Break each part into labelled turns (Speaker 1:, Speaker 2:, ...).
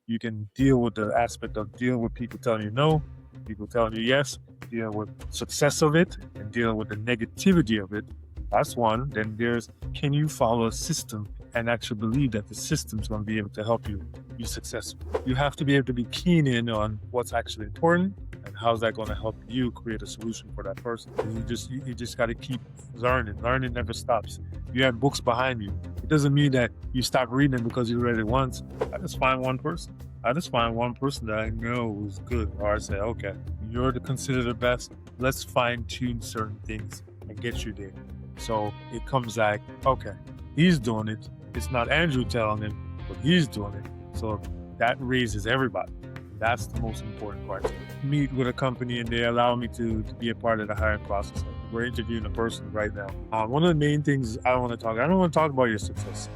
Speaker 1: You can deal with the aspect of dealing with people telling you no, people telling you yes, dealing with success of it, and dealing with the negativity of it. That's one. Then there's, can you follow a system and actually believe that the system's going to be able to help you be successful? You have to be able to be keen in on what's actually important and how's that going to help you create a solution for that person. And you just got to keep learning. Learning never stops. You have books behind you. It doesn't mean that you stop reading because you read it once. I just find one person that I know is good, or I say, okay, you're considered the best. Let's fine tune certain things and get you there. So it comes like, okay, he's doing it. It's not Andrew telling him, but he's doing it. So that raises everybody. That's the most important part. Meet with a company and they allow me to be a part of the hiring process. We're interviewing a person right now. One of the main things I don't want to talk about your success.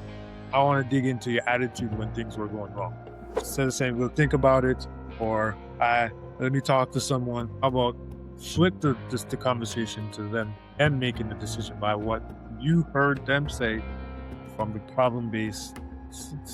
Speaker 1: I want to dig into your attitude when things were going wrong. Instead of saying, we'll think about it, or let me talk to someone. How about flip the conversation to them and making the decision by what you heard them say from the problem-based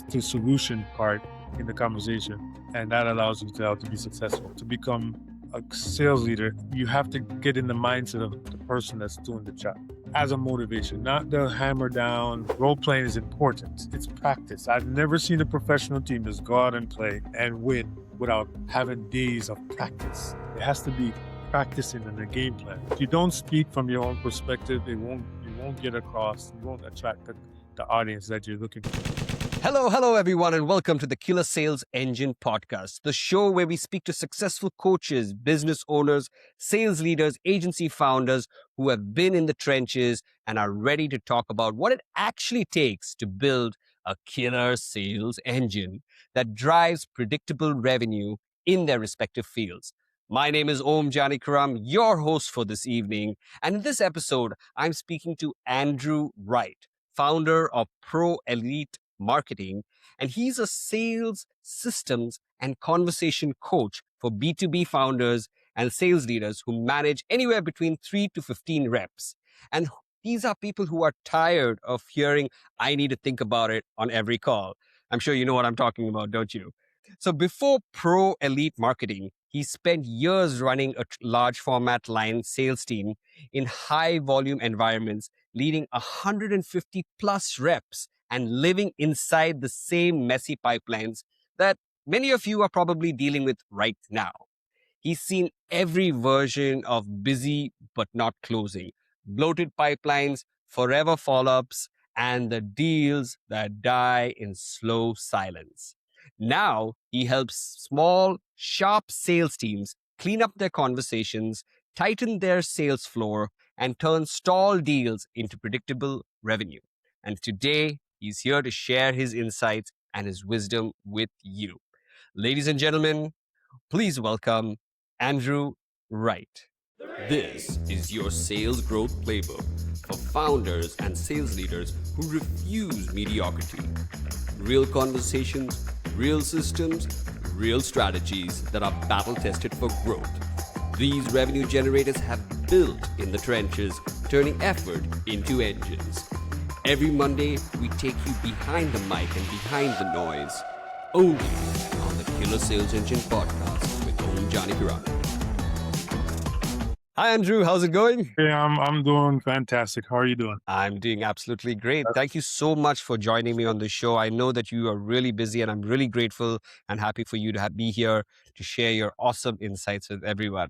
Speaker 1: to solution part in the conversation. And that allows you to be successful. To become a sales leader, you have to get in the mindset of the person that's doing the job as a motivation, not the hammer down. Role playing is important. It's practice. I've never seen a professional team just go out and play and win without having days of practice. It has to be practicing in the game plan. If you don't speak from your own perspective, you won't get across, you won't attract the audience that you're looking for.
Speaker 2: Hello, everyone, and welcome to the Killer Sales Engine podcast, the show where we speak to successful coaches, business owners, sales leaders, agency founders who have been in the trenches and are ready to talk about what it actually takes to build a killer sales engine that drives predictable revenue in their respective fields. My name is Aum Janakiram, your host for this evening, and in this episode, I'm speaking to Andrew Wright, founder of ProElite Marketing, and he's a sales systems and conversation coach for B2B founders and sales leaders who manage anywhere between 3 to 15 reps. And these are people who are tired of hearing, I need to think about it on every call. I'm sure you know what I'm talking about, don't you? So before ProElite Marketing, he spent years running a large format line sales team in high volume environments, leading 150 plus reps and living inside the same messy pipelines that many of you are probably dealing with right now. He's seen every version of busy but not closing, bloated pipelines, forever follow-ups, and the deals that die in slow silence. Now he helps small, sharp sales teams clean up their conversations, tighten their sales floor, and turn stall deals into predictable revenue. And today, he's here to share his insights and his wisdom with you. Ladies and gentlemen, please welcome Andrew Wright. This is your sales growth playbook for founders and sales leaders who refuse mediocrity. Real conversations, real systems, real strategies that are battle-tested for growth. These revenue generators have built in the trenches, turning effort into engines. Every Monday, we take you behind the mic and behind the noise, only on the Killer Sales Engine podcast with Aum Janakiram. Hi, Andrew. How's it going?
Speaker 1: Hey, I'm doing fantastic. How are you doing?
Speaker 2: I'm doing absolutely great. Thank you so much for joining me on the show. I know that you are really busy, and I'm really grateful and happy for you to be here to share your awesome insights with everyone.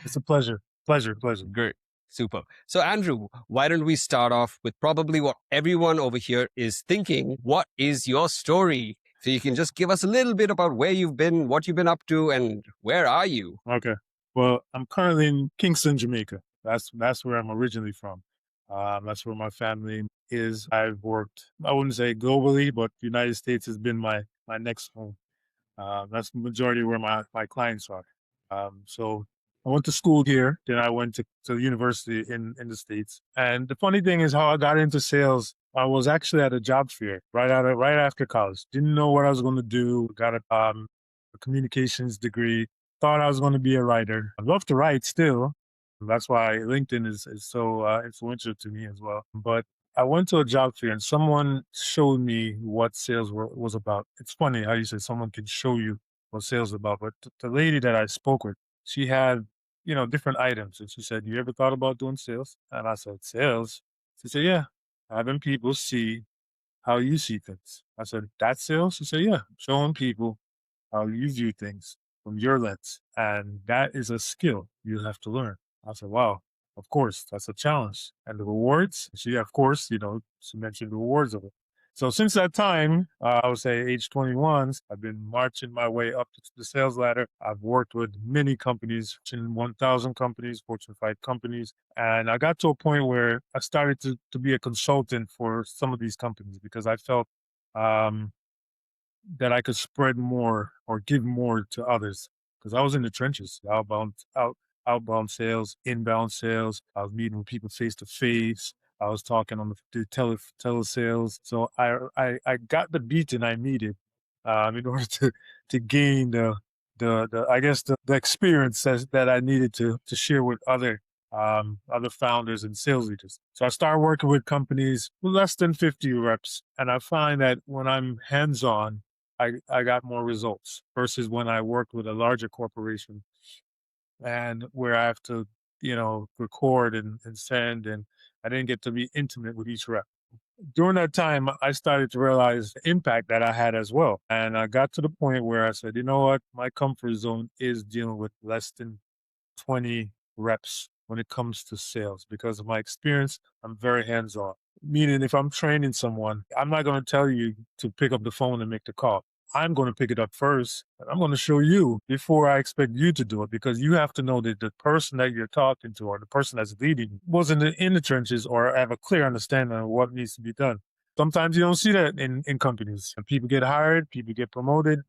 Speaker 1: It's a pleasure. Pleasure.
Speaker 2: Great. Super. So, Andrew, why don't we start off with probably what everyone over here is thinking? What is your story? So you can just give us a little bit about where you've been, what you've been up to, and where are you?
Speaker 1: Okay. Well, I'm currently in Kingston, Jamaica. That's where I'm originally from. That's where my family is. I've worked, I wouldn't say globally, but the United States has been my next home. That's the majority where my clients are. So I went to school here, then I went to university in the States. And the funny thing is how I got into sales. I was actually at a job fair right after college. Didn't know what I was going to do. Got a communications degree. Thought I was going to be a writer. I love to write still. That's why LinkedIn is so influential to me as well. But I went to a job fair and someone showed me what was about. It's funny how you say someone can show you what sales is about, but the lady that I spoke with, she had, different items. And she said, "You ever thought about doing sales?" And I said, "Sales?" She said, "Yeah, having people see how you see things." I said, "That's sales?" She said, "Yeah, showing people how you view things from your lens. And that is a skill you have to learn." I said, "Wow, of course, that's a challenge." And the rewards, she, of course, she mentioned the rewards of it. So since that time, I would say age 21, I've been marching my way up the sales ladder. I've worked with many companies, Fortune 1000 companies, Fortune 5 companies. And I got to a point where I started to be a consultant for some of these companies because I felt um, that I could spread more or give more to others because I was in the trenches, outbound sales, inbound sales. I was meeting with people face to face. I was talking on the telesales. So I got the beating I needed in order to gain the I guess the experience that I needed to share with other founders and sales leaders. So I started working with companies with less than 50 reps, and I find that when I'm hands on, I got more results versus when I worked with a larger corporation and where I have to, record and send, and I didn't get to be intimate with each rep. During that time, I started to realize the impact that I had as well. And I got to the point where I said, you know what? My comfort zone is dealing with less than 20 reps when it comes to sales because of my experience. I'm very hands on. Meaning, if I'm training someone, I'm not going to tell you to pick up the phone and make the call. I'm going to pick it up first. And I'm going to show you before I expect you to do it because you have to know that the person that you're talking to or the person that's leading wasn't in the trenches or have a clear understanding of what needs to be done. Sometimes you don't see that in companies. And people get hired, people get promoted,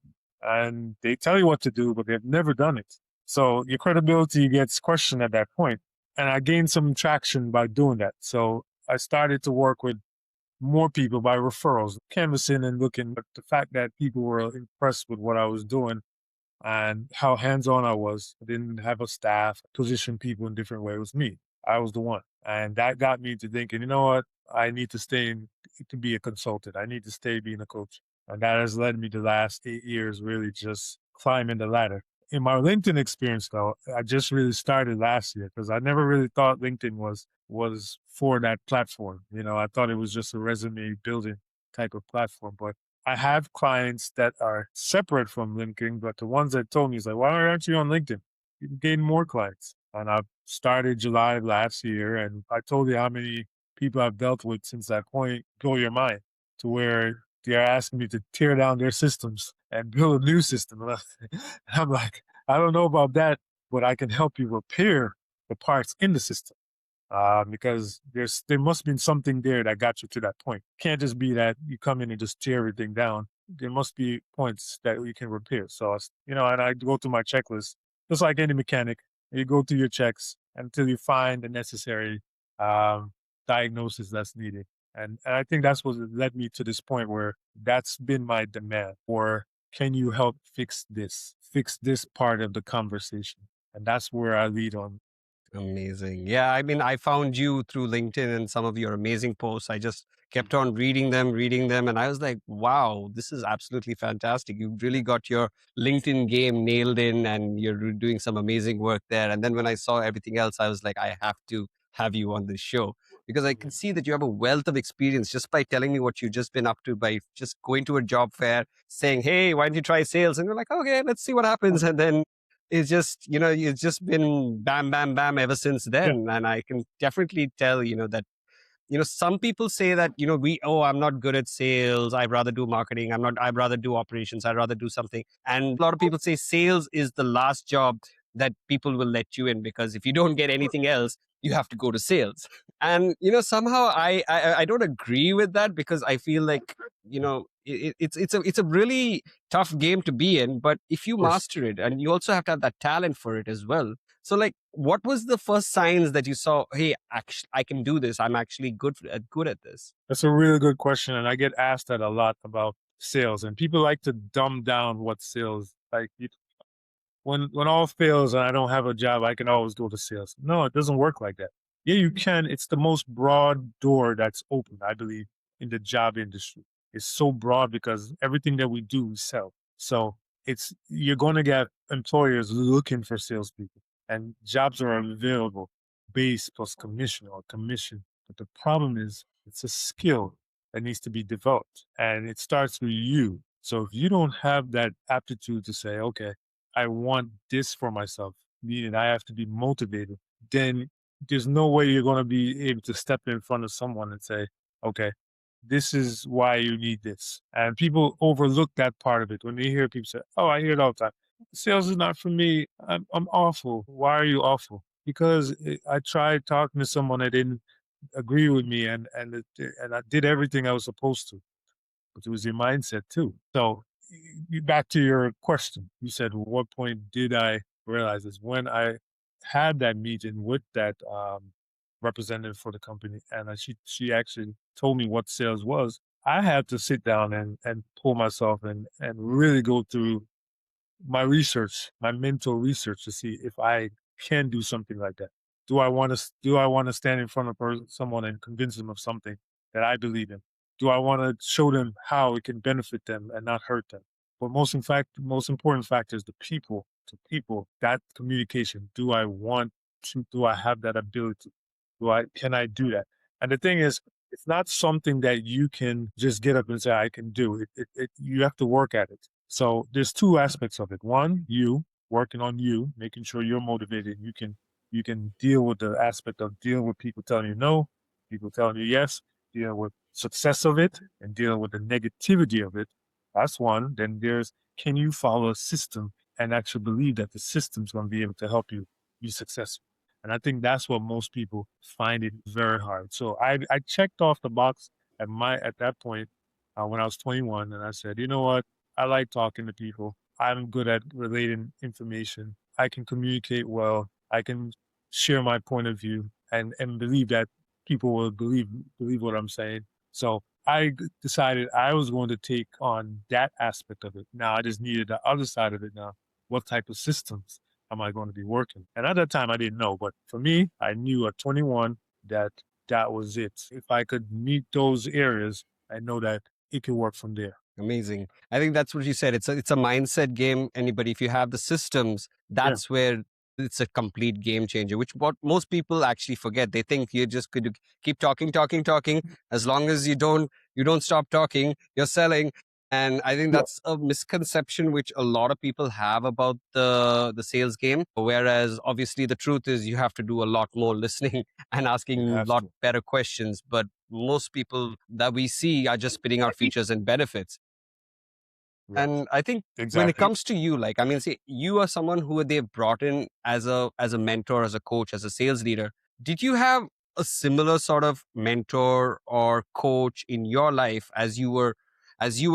Speaker 1: and they tell you what to do, but they've never done it. So your credibility gets questioned at that point. And I gained some traction by doing that. So I started to work with more people by referrals, canvassing and looking. But the fact that people were impressed with what I was doing and how hands-on I was. I didn't have a staff, position people in different ways. It was me. I was the one. And that got me to thinking, you know what? I need to to be a consultant. I need to stay being a coach. And that has led me the last 8 years really just climbing the ladder. In my LinkedIn experience, though, I just really started last year because I never really thought LinkedIn was for that platform. I thought it was just a resume building type of platform. But I have clients that are separate from LinkedIn, but the ones that told me is like, why aren't you on LinkedIn? You can gain more clients. And I've started July last year, and I told you how many people I've dealt with since that point, blow your mind to where they're asking me to tear down their systems and build a new system. And I'm like, I don't know about that, but I can help you repair the parts in the system because there must have been something there that got you to that point. Can't just be that you come in and just tear everything down. There must be points that you can repair. So, and I go through my checklist, just like any mechanic. You go through your checks until you find the necessary um, diagnosis that's needed. And I think that's what led me to this point where that's been my demand. Or can you help fix this part of the conversation? And that's where I lead on.
Speaker 2: Amazing. Yeah, I mean, I found you through LinkedIn and some of your amazing posts. I just kept on reading them, and I was like, wow, this is absolutely fantastic. You really got your LinkedIn game nailed in, and you're doing some amazing work there. And then when I saw everything else, I was like, I have to have you on this show because I can see that you have a wealth of experience just by telling me what you've just been up to by just going to a job fair, saying, hey, why don't you try sales? And you're like, okay, let's see what happens. And then it's just been bam, bam, bam ever since
Speaker 1: Yeah.
Speaker 2: then. And I can definitely tell, that, some people say that, I'm not good at sales. I'd rather do marketing. I'd rather do operations. I'd rather do something. And a lot of people say sales is the last job that people will let you in because if you don't get anything else, you have to go to sales. And, somehow I don't agree with that because I feel like, it's a really tough game to be in, but if you
Speaker 1: Of course.
Speaker 2: master it and you also have to have that talent for it as well. So, like, what was the first signs that you saw? Hey, actually, I can do this. I'm actually good at this.
Speaker 1: That's a really good question, and I get asked that a lot about sales. And people like to dumb down what sales like. When all fails and I don't have a job, I can always go to sales. No, it doesn't work like that. Yeah, you can. It's the most broad door that's open, I believe, in the job industry. It's so broad because everything that we do, we sell. So it's you're going to get employers looking for salespeople, and jobs are available, base plus commission or commission. But the problem is, it's a skill that needs to be developed, and it starts with you. So if you don't have that aptitude to say, okay, I want this for myself, meaning I have to be motivated, then there's no way you're going to be able to step in front of someone and say, okay, this is why you need this. And people overlook that part of it when they hear people say, oh, I hear it all the time. Sales is not for me. I'm awful. Why are you awful? Because I tried talking to someone that didn't agree with me, and I did everything I was supposed to, but it was your mindset too. So back to your question, you said, what point did I realize this? When I had that meeting with that representative for the company, and she actually told me what sales was. I had to sit down and pull myself and really go through my research, my mental research to see if I can do something like that. Do I want to stand in front of someone and convince them of something that I believe in? Do I want to show them how it can benefit them and not hurt them? But most important factor is the people to people, that communication. Do I have that ability? Can I do that? And the thing is, it's not something that you can just get up and say, I can do it. You have to work at it. So there's two aspects of it. One, you working on you, making sure you're motivated. You can deal with the aspect of dealing with people telling you no, people telling you yes, dealing with success of it and dealing with the negativity of it. That's one. Then there's, can you follow a system and actually believe that the system's going to be able to help you be successful? And I think that's what most people find it very hard. So I checked off the box at that point when I was 21, and I said, you know what? I like talking to people. I'm good at relating information. I can communicate well. I can share my point of view and believe that people will believe what I'm saying. So decided I was going to take on that aspect of it. Now I just needed the other side of it now. What type of systems am I going to be working? And at that time I didn't know, but for me, I knew at 21 that that was it. If I could meet those areas, I know that it could work from there.
Speaker 2: Amazing. I think that's what you said. It's a mindset game. Anybody, if you have the systems,
Speaker 1: Yeah.
Speaker 2: that's where it's a complete game changer, which what most people actually forget. They think you're just going to keep talking, talking, talking. As long as you don't stop talking, you're selling. And I think
Speaker 1: Yeah.
Speaker 2: that's a misconception which a lot of people have about the sales game. Whereas obviously the truth is you have to do a lot more listening and
Speaker 1: You
Speaker 2: asking a
Speaker 1: have
Speaker 2: lot
Speaker 1: to.
Speaker 2: better questions. But most people that we see are just spitting out features and benefits.
Speaker 1: Yeah.
Speaker 2: And I think when it
Speaker 1: Exactly.
Speaker 2: comes to you, like, I mean, say you are someone who they've brought in as a mentor, as a coach, as a sales leader. Did you have a similar sort of mentor or coach in your life as you were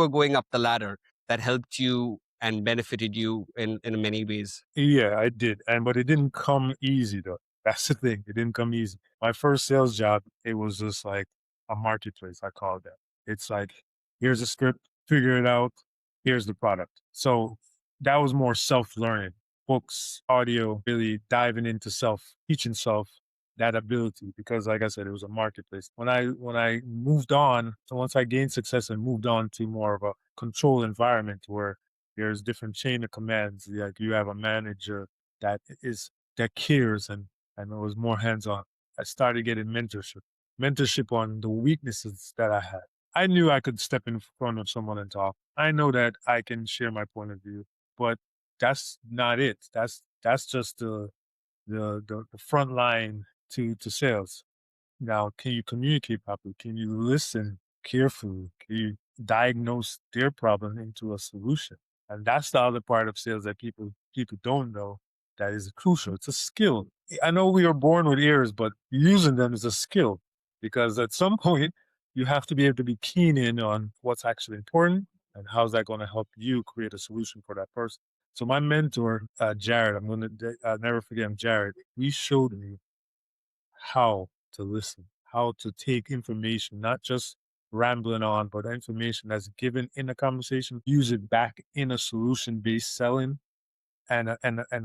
Speaker 2: going up the ladder that helped you and benefited you in many ways?
Speaker 1: Yeah, I did. But it didn't come easy though. That's the thing. It didn't come easy. My first sales job, it was just like a marketplace, I call it that. It's like, here's a script, figure it out, here's the product. So that was more self-learning. Books, audio, really diving into teaching self that ability because like I said, it was a marketplace. When I moved on, so once I gained success and moved on to more of a control environment where there's different chain of commands. Like you have a manager that is that cares and it was more hands-on. I started getting mentorship on the weaknesses that I had. I knew I could step in front of someone and talk. I know that I can share my point of view, but that's not it. That's just the front line to sales. Now, can you communicate properly? Can you listen carefully? Can you diagnose their problem into a solution? And that's the other part of sales that people don't know that is crucial. It's a skill. I know we are born with ears, but using them is a skill because at some point you have to be able to be keen in on what's actually important and how's that going to help you create a solution for that person. So my mentor, Jared, I'll never forget him, Jared. He showed me how to listen, how to take information, not just rambling on, but information that's given in a conversation, use it back in a solution based selling and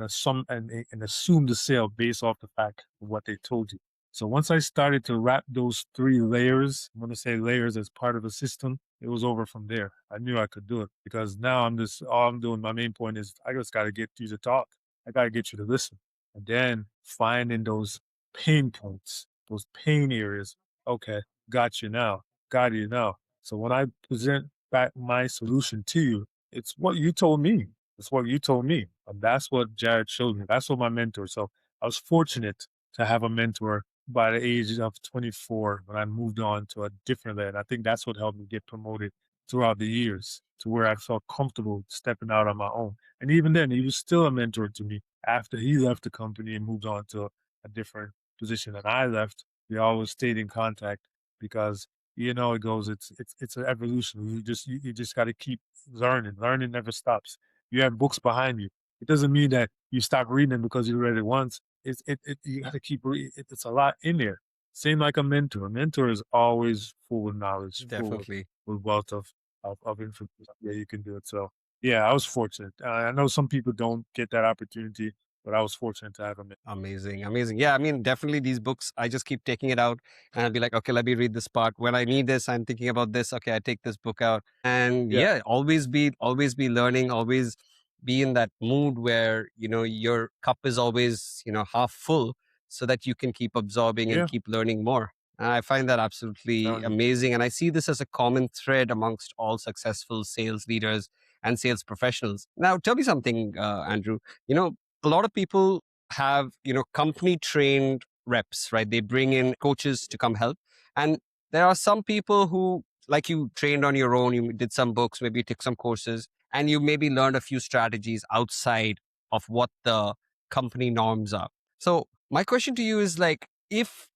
Speaker 1: assume the sale based off the fact of what they told you. So once I started to wrap those 3 layers, I'm going to say layers as part of a system, it was over from there. I knew I could do it because now all I'm doing, my main point is I just got to get you to talk. I got to get you to listen. And then finding those pain points, those pain areas. Okay, got you now, got you now. So when I present back my solution to you, it's what you told me. It's what you told me. And that's what Jared showed me. That's what my mentor. So I was fortunate to have a mentor by the age of 24 when I moved on to a different land. I think that's what helped me get promoted throughout the years to where I felt comfortable stepping out on my own. And even then, he was still a mentor to me after he left the company and moved on to a different position. And I left. We always stayed in contact because it goes. It's an evolution. You just got to keep learning. Learning never stops. You have books behind you. It doesn't mean that you stop reading them because you read it once. You got to keep reading. It's a lot in there. Same like a mentor. A mentor is always full of knowledge, full
Speaker 2: Definitely.
Speaker 1: with wealth of information. Yeah, you can do it. So yeah, I was fortunate. I know some people don't get that opportunity, but I was fortunate to have a mentor.
Speaker 2: Amazing, amazing. Yeah, I mean, definitely these books, I just keep taking it out and I'll be like, okay, let me read this part. When I need this, I'm thinking about this. Okay, I take this book out. And
Speaker 1: Yeah,
Speaker 2: yeah, always be learning, always be in that mood where, your cup is always, half full so that you can keep absorbing and
Speaker 1: yeah.
Speaker 2: keep learning more. And I find that absolutely
Speaker 1: Telling you.
Speaker 2: amazing. And I see this as a common thread amongst all successful sales leaders and sales professionals. Now, tell me something, Andrew. You know, a lot of people have company trained reps, right? They bring in coaches to come help, and there are some people who, like, you trained on your own, you did some books, maybe you took some courses, and you maybe learned a few strategies outside of what the company norms are. So my question to you is, like, if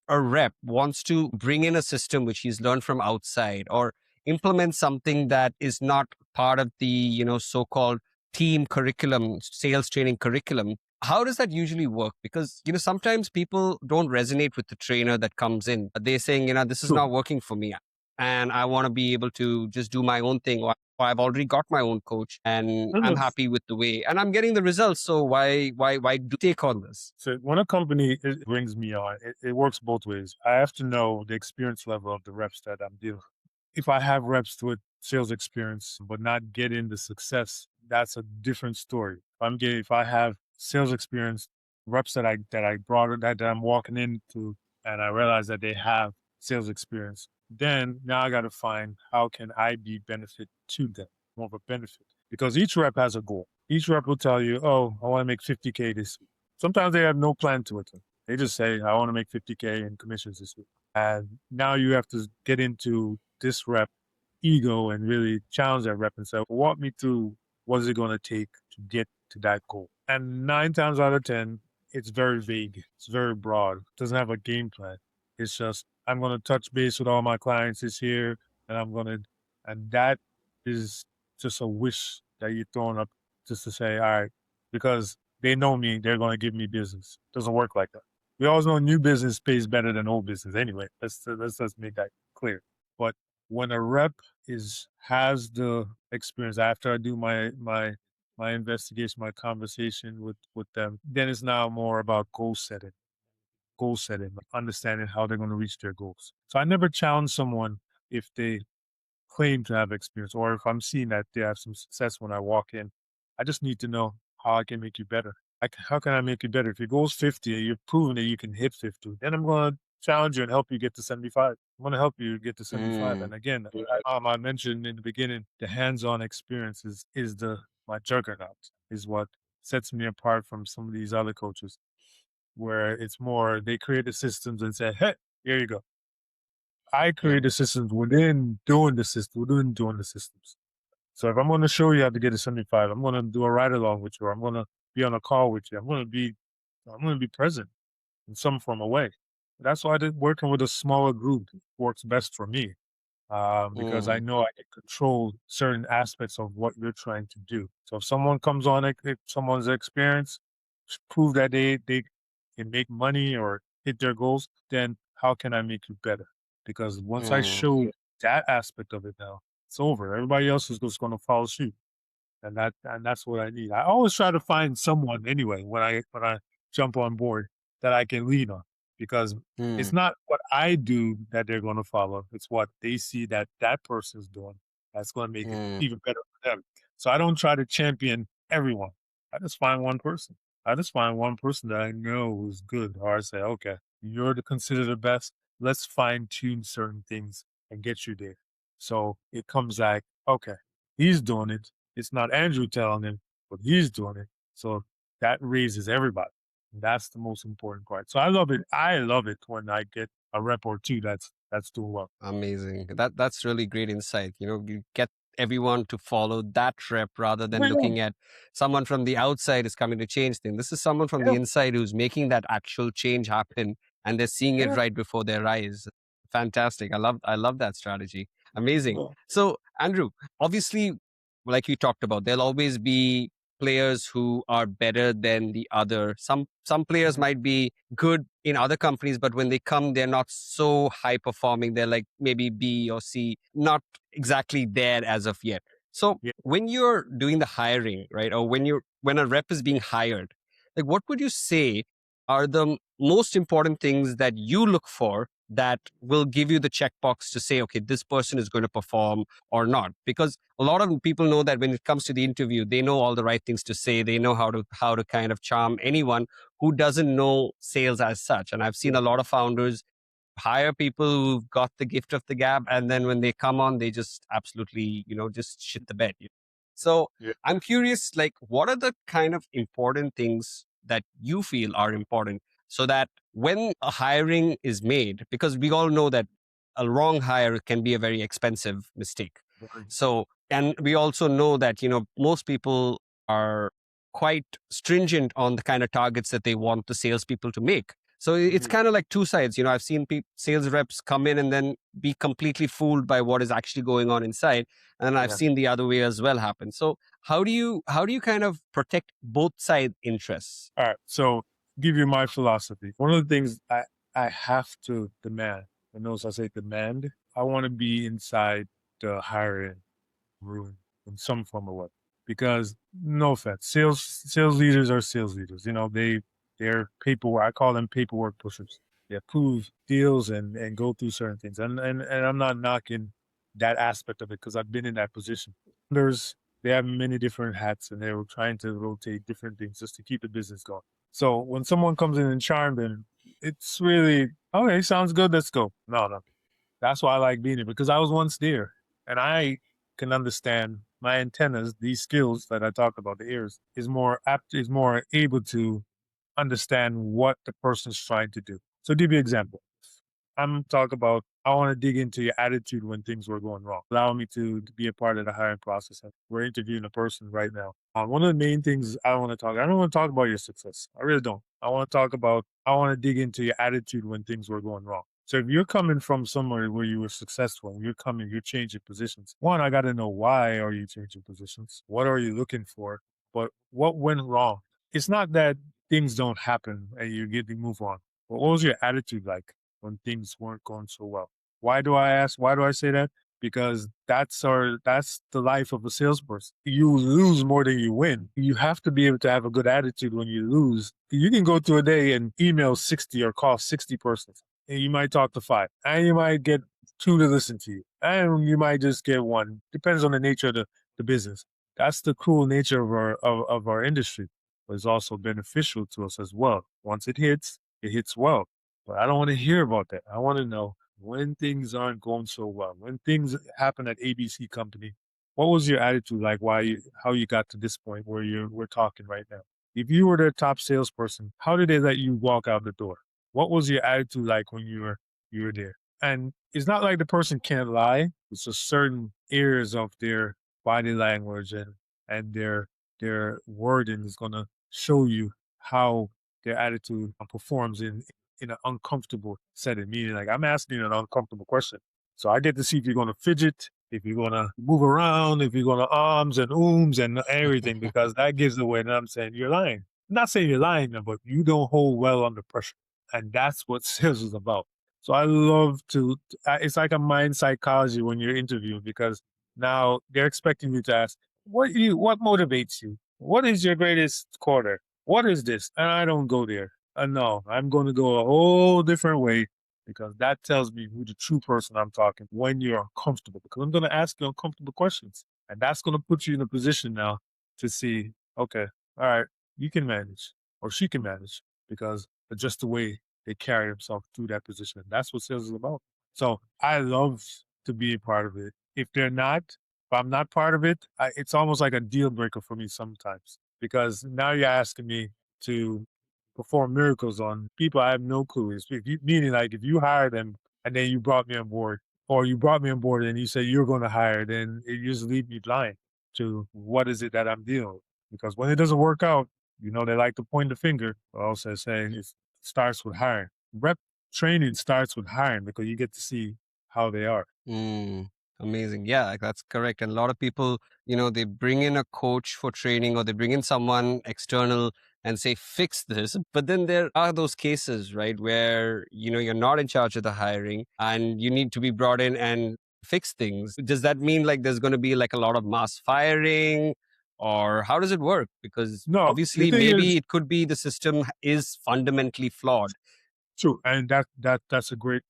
Speaker 2: a rep wants to bring in a system which he's learned from outside, or implement something that is not part of the so-called team curriculum, sales training curriculum, how does that usually work? Because sometimes people don't resonate with the trainer that comes in. They're saying, this is
Speaker 1: True.
Speaker 2: not working for me, and I want to be able to just do my own thing, or I've already got my own coach and
Speaker 1: No,
Speaker 2: I'm
Speaker 1: no.
Speaker 2: happy with the way and I'm getting the results, so why do take on this?
Speaker 1: So when a company brings me on, it works both ways. I have to know the experience level of the reps that I'm dealing with. If I have reps with sales experience but not getting the success, that's a different story. If I have sales experience, reps that I brought that I'm walking into and I realize that they have sales experience, then now I got to find how can I be benefit to them, more of a benefit. Because each rep has a goal. Each rep will tell you, oh, I want to make 50K this week. Sometimes they have no plan to it. They just say, I want to make 50K in commissions this week. And now you have to get into this rep ego and really challenge that rep and say, walk me through what is it going to take to get to that goal. And 9 times out of 10, it's very vague. It's very broad. It doesn't have a game plan. It's just, I'm going to touch base with all my clients this year and and that is just a wish that you're throwing up just to say, all right, because they know me, they're going to give me business. Doesn't work like that. We always know new business pays better than old business anyway. Let's just make that clear. But when a rep has the experience after I do my investigation, my conversation with them, then it's now more about goal setting, understanding how they're going to reach their goals. So I never challenge someone if they claim to have experience or if I'm seeing that they have some success when I walk in. I just need to know how I can make you better. How can I make you better? If your goal is 50 and you've proven that you can hit 50, then I'm going to challenge you and help you get to 75. I'm going to help you get to 75.
Speaker 2: Mm,
Speaker 1: And again, I mentioned in the beginning, the hands-on experience is my juggernaut, is what sets me apart from some of these other coaches where it's more they create the systems and say, hey, here you go. I
Speaker 2: yep.
Speaker 1: create the systems within doing the systems. So if I'm going to show you how to get a 75, I'm going to do a ride along with you. Or I'm going to be on a call with you. I'm going to be present in some form of way. That's why working with a smaller group works best for me because I
Speaker 2: Mm,
Speaker 1: know I can control certain aspects of what you're trying to do. So if someone comes on, if someone's experience, prove that they can make money or hit their goals, then how can I make you better? Because once I
Speaker 2: mm.
Speaker 1: show that aspect of it now, it's over. Everybody else is just going to follow suit, and that's what I need. I always try to find someone anyway when I jump on board that I can lean on. because it's
Speaker 2: Hmm.
Speaker 1: not what I do that they're going to follow. It's what they see that that person's doing that's going to make it
Speaker 2: Hmm.
Speaker 1: even better for them. So I don't try to champion everyone. I just find one person. I just find one person that I know is good, or I say, okay, you're the considered the best. Let's fine tune certain things and get you there. So it comes like, okay, he's doing it. It's not Andrew telling him, but he's doing it. So that raises everybody. That's the most important part. So I love it. I love it when I get a rep or two that's doing well.
Speaker 2: Amazing. That's really great insight. You get everyone to follow that rep rather than
Speaker 1: Yeah,
Speaker 2: looking at someone from the outside is coming to change things. This is someone from
Speaker 1: yeah,
Speaker 2: the inside who's making that actual change happen, and they're seeing it
Speaker 1: yeah,
Speaker 2: right before their eyes. Fantastic. I love that strategy. Amazing.
Speaker 1: yeah,
Speaker 2: So, Andrew, obviously, like you talked about, there'll always be players who are better than the other. Some players
Speaker 1: mhm,
Speaker 2: might be good in other companies, but when they come, they're not so high performing. They're like maybe B or C, not exactly there as of yet. So
Speaker 1: yeah.
Speaker 2: when you're doing the hiring, right, or when a rep is being hired, like what would you say are the most important things that you look for that will give you the checkbox to say, okay, this person is going to perform or not? Because a lot of people know that when it comes to the interview, they know all the right things to say. They know how to kind of charm anyone who doesn't know sales as such. And I've seen
Speaker 1: Yeah,
Speaker 2: a lot of founders hire people who've got the gift of the gab, and then when they come on, they just absolutely, just shit the bed. So
Speaker 1: yeah,
Speaker 2: I'm curious, like, what are the kind of important things that you feel are important so that when a hiring is made, because we all know that a wrong hire can be a very expensive mistake.
Speaker 1: right.
Speaker 2: So, and we also know that, most people are quite stringent on the kind of targets that they want the salespeople to make. So it's
Speaker 1: Indeed.
Speaker 2: kind of like two sides. I've seen sales reps come in and then be completely fooled by what is actually going on inside, and then I've
Speaker 1: Yeah.
Speaker 2: seen the other way as well happen. So how do you kind of protect both side interests?
Speaker 1: All right. So give you my philosophy. One of the things I have to demand, and notice I say demand, I want to be inside the hiring room in some form of way. Because no offense, sales leaders are sales leaders. They're paperwork. I call them paperwork pushers. They approve deals and go through certain things. And I'm not knocking that aspect of it because I've been in that position. There's they have many different hats and they were trying to rotate different things just to keep the business going. So when someone comes in and charmed, and it's really okay, sounds good, let's go. No, no. That's why I like being here because I was once there and I can understand my antennas, these skills that I talked about, the ears, is more able to understand what the person's trying to do. So give you an example. I'm talking about I want to dig into your attitude when things were going wrong. Allow me to be a part of the hiring process. We're interviewing a person right now. One of the main things I don't want to talk about your success. I really don't. I want to dig into your attitude when things were going wrong. So if you're coming from somewhere where you were successful and you're changing positions. One, I got to know why are you changing positions? What are you looking for? But what went wrong? It's not that things don't happen and you get to move on. But what was your attitude like when things weren't going so well? Why do I ask? Why do I say that? Because that's the life of a salesperson. You lose more than you win. You have to be able to have a good attitude when you lose. You can go through a day and email 60 or call 60 persons. And you might talk to five. And you might get two to listen to you. And you might just get one. Depends on the nature of the business. That's the cool nature of our industry. But it's also beneficial to us as well. Once it hits well. But I don't want to hear about that. I want to know when things aren't going so well, when things happen at ABC company, what was your attitude like? How you got to this point where we're talking right now? If you were their top salesperson, how did they let you walk out the door? What was your attitude like when you were there? And it's not like the person can't lie. It's just certain areas of their body language and their wording is gonna show you how their attitude performs in an uncomfortable setting. Meaning, like I'm asking you an uncomfortable question, so I get to see if you're gonna fidget, if you're gonna move around, if you're gonna arms and ooms and everything, because that gives away that I'm saying you're lying. I'm not saying you're lying, but you don't hold well under pressure, and that's what sales is about. So I love to. It's like a mind psychology when you're interviewing because now they're expecting you to ask what motivates you. What is your greatest quarter? What is this? And I don't go there. No, I'm going to go a whole different way because that tells me who the true person I'm talking when you're uncomfortable. Because I'm going to ask you uncomfortable questions, and that's going to put you in a position now to see, okay, all right, you can manage or she can manage because it's just the way they carry themselves through that position. And that's what sales is about. So I love to be a part of it. If I'm not part of it, it's almost like a deal breaker for me sometimes because now you're asking me to perform miracles on people I have no clue. Meaning, like, if you hire them and then you brought me on board, or you brought me on board and you say you're going to hire, then you just leave me blind to what is it that I'm dealing with. Because when it doesn't work out, they like to point the finger. But also saying it starts with hiring. Rep training starts with hiring because you get to see how they are.
Speaker 2: Mm, amazing. Yeah, that's correct. And a lot of people, they bring in a coach for training or they bring in someone external and say, fix this. But then there are those cases, right, where, you're not in charge of the hiring and you need to be brought in and fix things. Does that mean like there's going to be like a lot of mass firing? Or how does it work? Because
Speaker 1: No, the
Speaker 2: obviously,
Speaker 1: thing
Speaker 2: maybe
Speaker 1: is,
Speaker 2: it could be the system is fundamentally flawed.
Speaker 1: true, and that's a great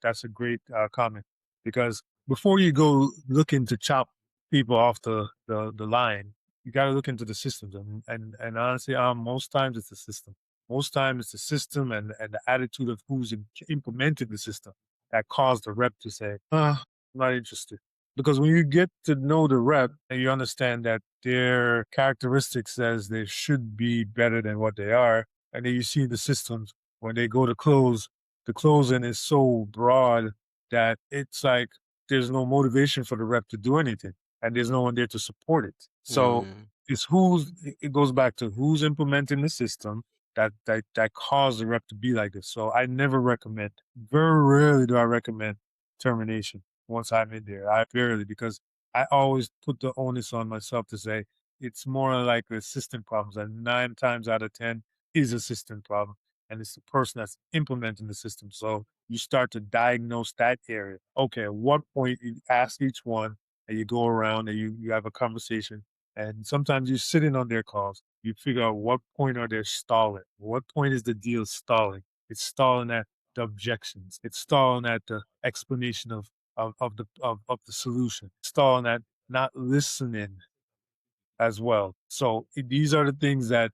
Speaker 1: comment because before you go looking to chop people off the line, you got to look into the systems, and honestly, most times it's the system. Most times it's the system and the attitude of who's implementing the system that caused the rep to say, I'm not interested." Because when you get to know the rep and you understand that their characteristics says they should be better than what they are, and then you see the systems when they go to close, the closing is so broad that it's like there's no motivation for the rep to do anything and there's no one there to support it. So
Speaker 2: Mm,
Speaker 1: it goes back to who's implementing the system that caused the rep to be like this. So I never recommend, very rarely do I recommend termination once I'm in there. I barely, because I always put the onus on myself to say it's more like the system problems, and 9 times out of 10 is a system problem and it's the person that's implementing the system. So you start to diagnose that area. Okay, at what point you ask each one and you go around and you have a conversation. And sometimes you sit in on their calls. You figure out what point are they stalling. What point is the deal stalling? It's stalling at the objections. It's stalling at the explanation of the solution. It's stalling at not listening as well. So these are the things that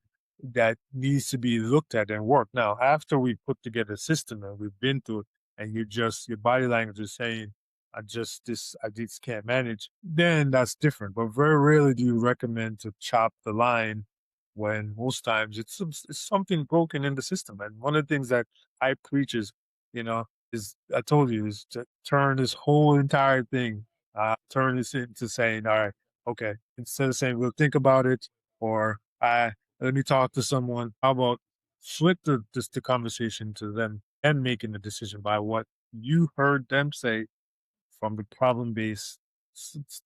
Speaker 1: needs to be looked at and worked. Now, after we put together a system and we've been through it, and your body language is saying, I just can't manage," then that's different. But very rarely do you recommend to chop the line when most times it's something broken in the system. And one of the things that I preach you know, is I told you, is to turn this whole entire thing, turn this into saying, all right, okay, instead of saying we'll think about it or let me talk to someone, how about flip the conversation to them and making the decision by what you heard them say from the problem based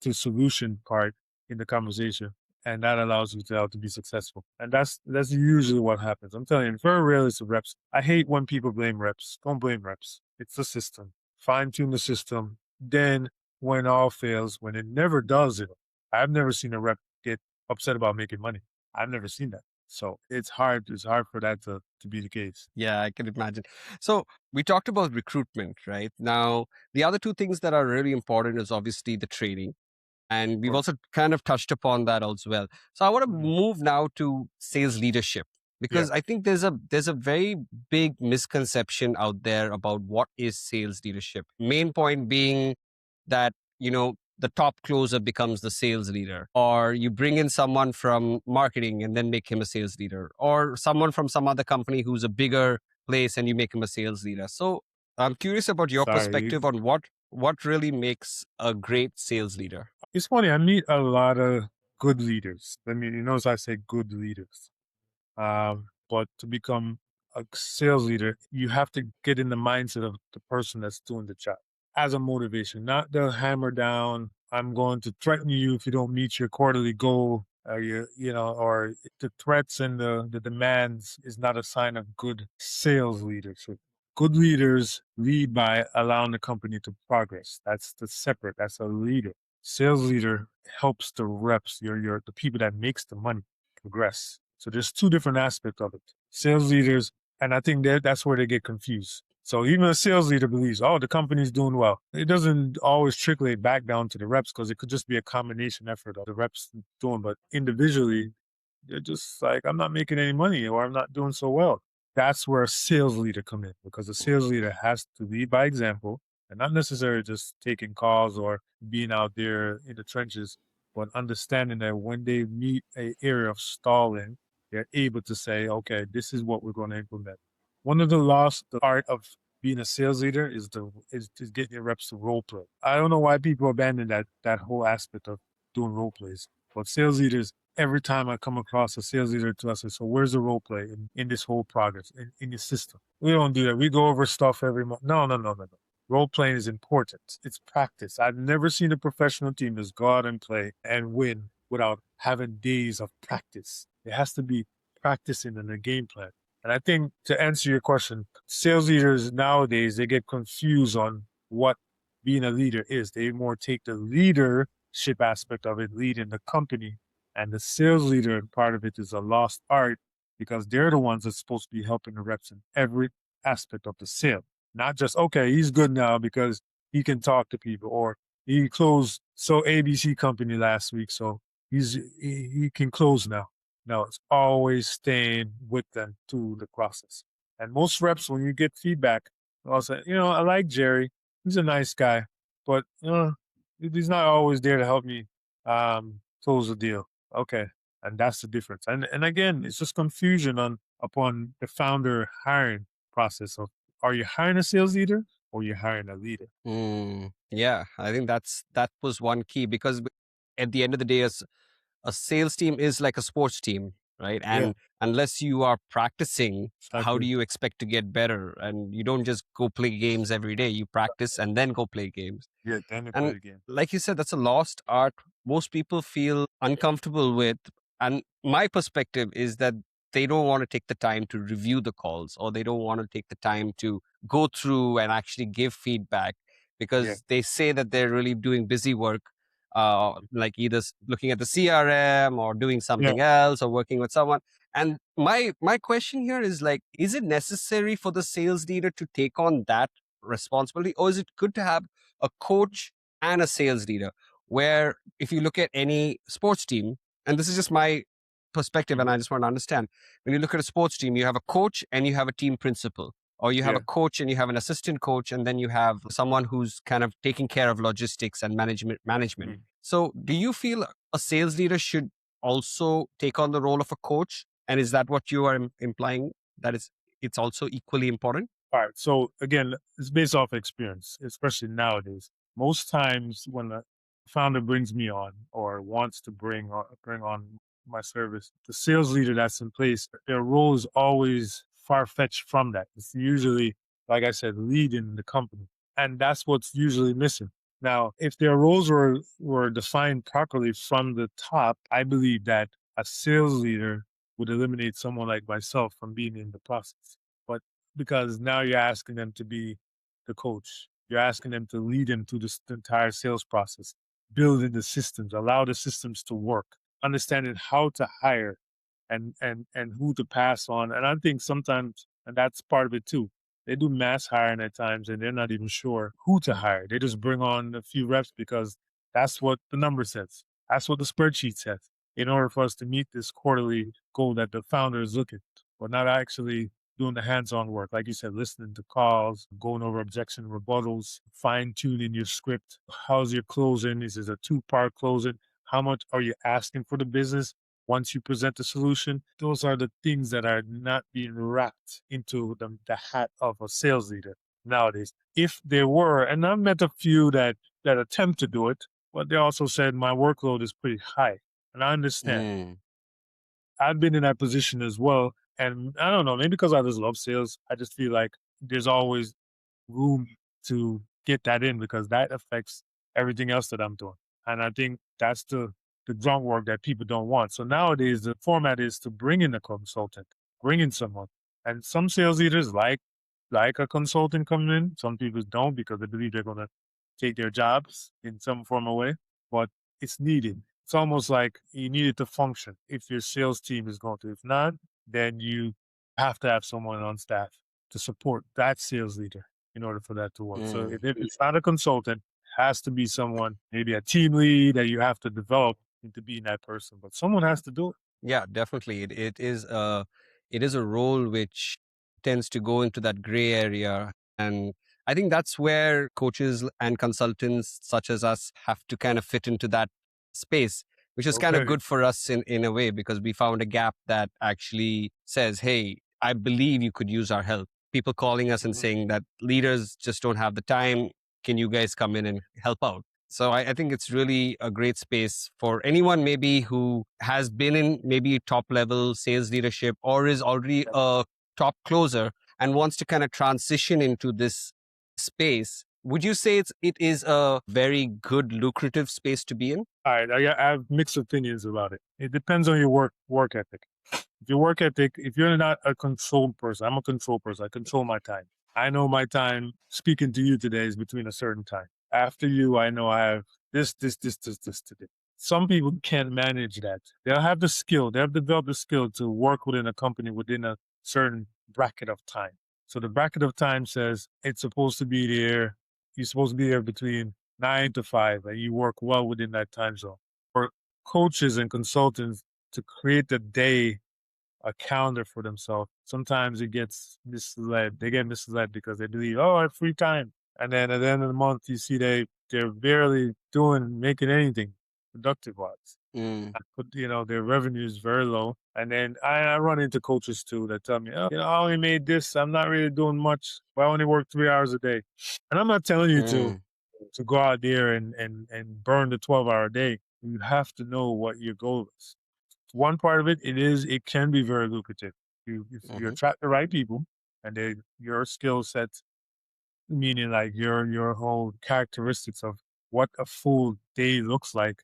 Speaker 1: to solution part in the conversation. And that allows you to be successful. And that's usually what happens. I'm telling you, very rarely it's the reps. I hate when people blame reps. Don't blame reps. It's the system. Fine tune the system. Then when all fails, when it never does it, I've never seen a rep get upset about making money. I've never seen that. So it's hard. It's hard for that to be the case.
Speaker 2: yeah, I can imagine. So we talked about recruitment, right? Now, the other two things that are really important is obviously the training. And
Speaker 1: Of
Speaker 2: we've
Speaker 1: course.
Speaker 2: also kind of touched upon that as well. So I want to
Speaker 1: Mhm.
Speaker 2: move now to sales leadership
Speaker 1: Yeah.
Speaker 2: because I think there's a very big misconception out there about what is sales leadership. Main point being that, the top closer becomes the sales leader, or you bring in someone from marketing and then make him a sales leader, or someone from some other company who's a bigger place and you make him a sales leader. So I'm curious about your
Speaker 1: Sorry.
Speaker 2: perspective on what really makes a great sales leader.
Speaker 1: It's funny. I meet a lot of good leaders. I mean, you notice I say good leaders. But to become a sales leader, you have to get in the mindset of the person that's doing the job as a motivation, not the hammer down. I'm going to threaten you if you don't meet your quarterly goal. Or the threats and the demands is not a sign of good sales leadership. Good leaders lead by allowing the company to progress. That's a leader. Sales leader helps the reps, the people that makes the money progress. So there's two different aspects of it. Sales leaders And I think that's where they get confused. So even a sales leader believes, oh, the company's doing well. It doesn't always trickle back down to the reps because it could just be a combination effort of the reps doing, but individually, they're just like, I'm not making any money or I'm not doing so well. That's where a sales leader come in because a sales leader has to lead by example and not necessarily just taking calls or being out there in the trenches, but understanding that when they meet a area of stalling, they're able to say, okay, this is what we're going to implement. One of the lost the art of being a sales leader is getting your reps to role play. I don't know why people abandon that whole aspect of doing role plays. But sales leaders, every time I come across a sales leader to us, I say, so where's the role play in this whole progress, in your system? We don't do that. We go over stuff every month. No, no, no, no, no. Role playing is important. It's practice. I've never seen a professional team just go out and play and win without having days of practice. It has to be practicing in a game plan. And I think to answer your question, sales leaders nowadays, they get confused on what being a leader is. They more take the leadership aspect of it, leading the company. And the sales leader part of it is a lost art because they're the ones that's supposed to be helping the reps in every aspect of the sale. Not just, okay, he's good now because he can talk to people or he closed so ABC company last week, so he can close now. No, it's always staying with them through the process. And most reps, when you get feedback, I'll say, I like Jerry. He's a nice guy, but he's not always there to help me close the deal. Okay, and that's the difference. And again, it's just confusion upon the founder hiring process of are you hiring a sales leader or you're hiring a leader?
Speaker 2: Yeah, I think that was one key because at the end of the day, a sales team is like a sports team, right?
Speaker 1: Yeah,
Speaker 2: And unless you are practicing, how do
Speaker 1: exactly.
Speaker 2: you expect to get better? And you don't just go play games every day. You practice and then go play games.
Speaker 1: Yeah, then they play
Speaker 2: And
Speaker 1: the game.
Speaker 2: like you said, that's a lost art most people feel uncomfortable with. And my perspective is that they don't want to take the time to review the calls or they don't want to take the time to go through and actually give feedback
Speaker 1: Yeah,
Speaker 2: because they say that they're really doing busy work,
Speaker 1: mhm.
Speaker 2: like either looking at the CRM or doing
Speaker 1: Yeah.
Speaker 2: something else or working with someone. And my question here is like, is it necessary for the sales leader to take on that responsibility, or is it good to have a coach and a sales leader? Where if you look at any sports team, and this is just my perspective, and
Speaker 1: Mhm.
Speaker 2: I just want to understand, when you look at a sports team, you have a coach and you have a team principal, or you have a
Speaker 1: Yeah.
Speaker 2: coach and you have an assistant coach, and then you have someone who's kind of taking care of logistics and management.
Speaker 1: Mhm.
Speaker 2: So do you feel a sales leader should also take on the role of a coach? And is that what you are implying, that it's also equally important?
Speaker 1: All right. So again, it's based off experience, especially nowadays. Most times when a founder brings me on or wants to bring on my service, the sales leader that's in place, their role is always far fetched from that. It's usually, like I said, leading the company, and that's what's usually missing. Now, if their roles were defined properly from the top, I believe that a sales leader would eliminate someone like myself from being in the process. But because now you're asking them to be the coach. You're asking them to lead them through this entire sales process, building the systems, allow the systems to work, understanding how to hire and who to pass on. And I think sometimes, and that's part of it too, they do mass hiring at times and they're not even sure who to hire. They just bring on a few reps because that's what the number says. That's what the spreadsheet says in order for us to meet this quarterly goal that the founder is looking, but not actually doing the hands-on work, like you said, listening to calls, going over objection rebuttals, fine-tuning your script. How's your closing? Is it a two-part closing? How much are you asking for the business once you present the solution? Those are the things that are not being wrapped into the hat of a sales leader nowadays. If there were, and I've met a few that attempt to do it, but they also said my workload is pretty high. And I understand.
Speaker 2: Mm,
Speaker 1: I've been in that position as well. And I don't know, maybe because I just love sales, I just feel like there's always room to get that in because that affects everything else that I'm doing. And I think that's the groundwork that people don't want. So nowadays the format is to bring in a consultant, bring in someone. And some sales leaders like a consultant coming in. Some people don't because they believe they're gonna take their jobs in some form or way. But it's needed. It's almost like you need it to function if your sales team is going to. If not, then you have to have someone on staff to support that sales leader in order for that to work. So
Speaker 2: Mm.
Speaker 1: if it's not a consultant, it has to be someone, maybe a team lead that you have to develop into being that person. But someone has to do it.
Speaker 2: Yeah, definitely. It is a role which tends to go into that gray area. And I think that's where coaches and consultants such as us have to kind of fit into that space, which is kind of
Speaker 1: Okay.
Speaker 2: good for us in a way, because we found a gap that actually says, hey, I believe you could use our help. People calling us and
Speaker 1: Mhm.
Speaker 2: saying that leaders just don't have the time. Can you guys come in and help out? So I think it's really a great space for anyone maybe who has been in maybe top level sales leadership or is already a top closer and wants to kind of transition into this space. Would you say it is a very good lucrative space to be in?
Speaker 1: All right. I have mixed opinions about it. It depends on your work ethic. If your work ethic, if you're not a controlled person, I'm a control person. I control my time. I know my time speaking to you today is between a certain time. After you, I know I have this to do. Some people can't manage that. They'll have the skill. They have developed the skill to work within a company within a certain bracket of time. So the bracket of time says it's supposed to be there. You're supposed to be there between 9 to 5, and you work well within that time zone. For coaches and consultants to create the day a calendar for themselves. Sometimes it gets misled. They get misled because they believe, oh, I have free time. And then at the end of the month, you see they're barely making anything productive wise.
Speaker 2: Mm,
Speaker 1: But their revenue is very low. And then I run into coaches too that tell me, oh, I only made this. I'm not really doing much. Well, I only work 3 hours a day. And I'm not telling you to
Speaker 2: mm,
Speaker 1: go out there and burn the 12-hour day. You have to know what your goal is. One part of it can be very lucrative. If you
Speaker 2: mhm,
Speaker 1: attract the right people and your skill sets, meaning like your whole characteristics of what a full day looks like,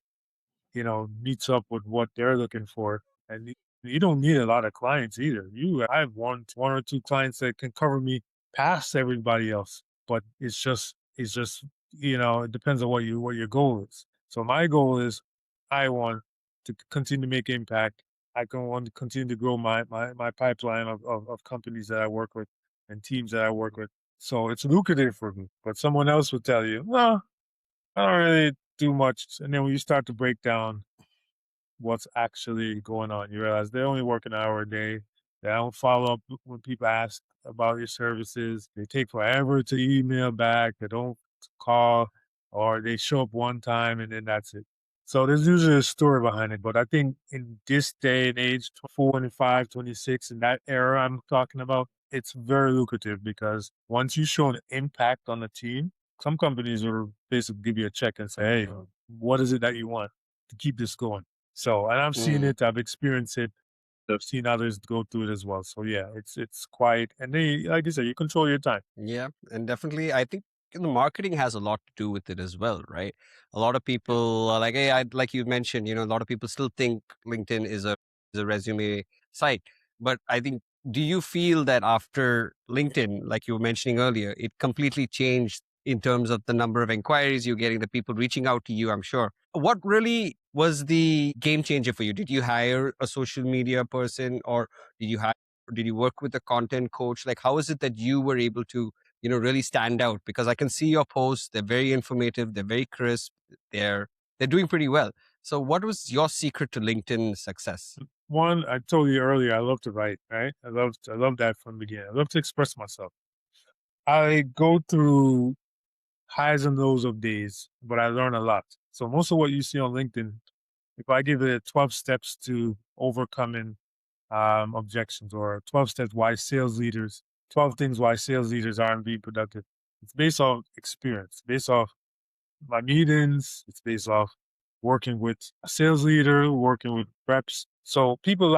Speaker 1: meets up with what they're looking for. And you don't need a lot of clients either. I have one or two clients that can cover me past everybody else. But it's just it depends on what your goal is. So my goal is I want to continue to make impact. Want to continue to grow my pipeline of companies that I work with and teams that I work with. So it's lucrative for me. But someone else would tell you, well, I don't really do much. And then when you start to break down what's actually going on, you realize they only work an hour a day. They don't follow up when people ask about your services. They take forever to email back. They don't call, or they show up one time and then that's it. So there's usually a story behind it. But I think in this day and age, 25, 26, in that era I'm talking about, it's very lucrative because once you show an impact on the team, some companies will basically give you a check and say, hey, what is it that you want to keep this going? So, and I've seen
Speaker 2: mm.
Speaker 1: it, I've experienced it, I've seen others go through it as well. So yeah, it's quite, and they, like you said, you control your time.
Speaker 2: Yeah, and definitely, I think the marketing has a lot to do with it as well, right? A lot of people are like, hey, like you mentioned, a lot of people still think LinkedIn is a resume site, but I think, do you feel that after LinkedIn, like you were mentioning earlier, it completely changed in terms of the number of inquiries you're getting, the people reaching out to you? I'm sure. What really was the game changer for you? Did you hire a social media person, or did you hire? Did you work with a content coach? Like, how is it that you were able to really stand out? Because I can see your posts, they're very informative, they're very crisp, they're doing pretty well. So what was your secret to LinkedIn success?
Speaker 1: One, I told you earlier, I love to write, right? I love that from the beginning. I love to express myself. I go through highs and lows of days, but I learn a lot. So most of what you see on LinkedIn, if I give it 12 steps to overcoming objections, or 12 steps why sales leaders, 12 things why sales leaders aren't being productive. It's based off experience, based off my meetings. It's based off working with a sales leader, working with reps. So people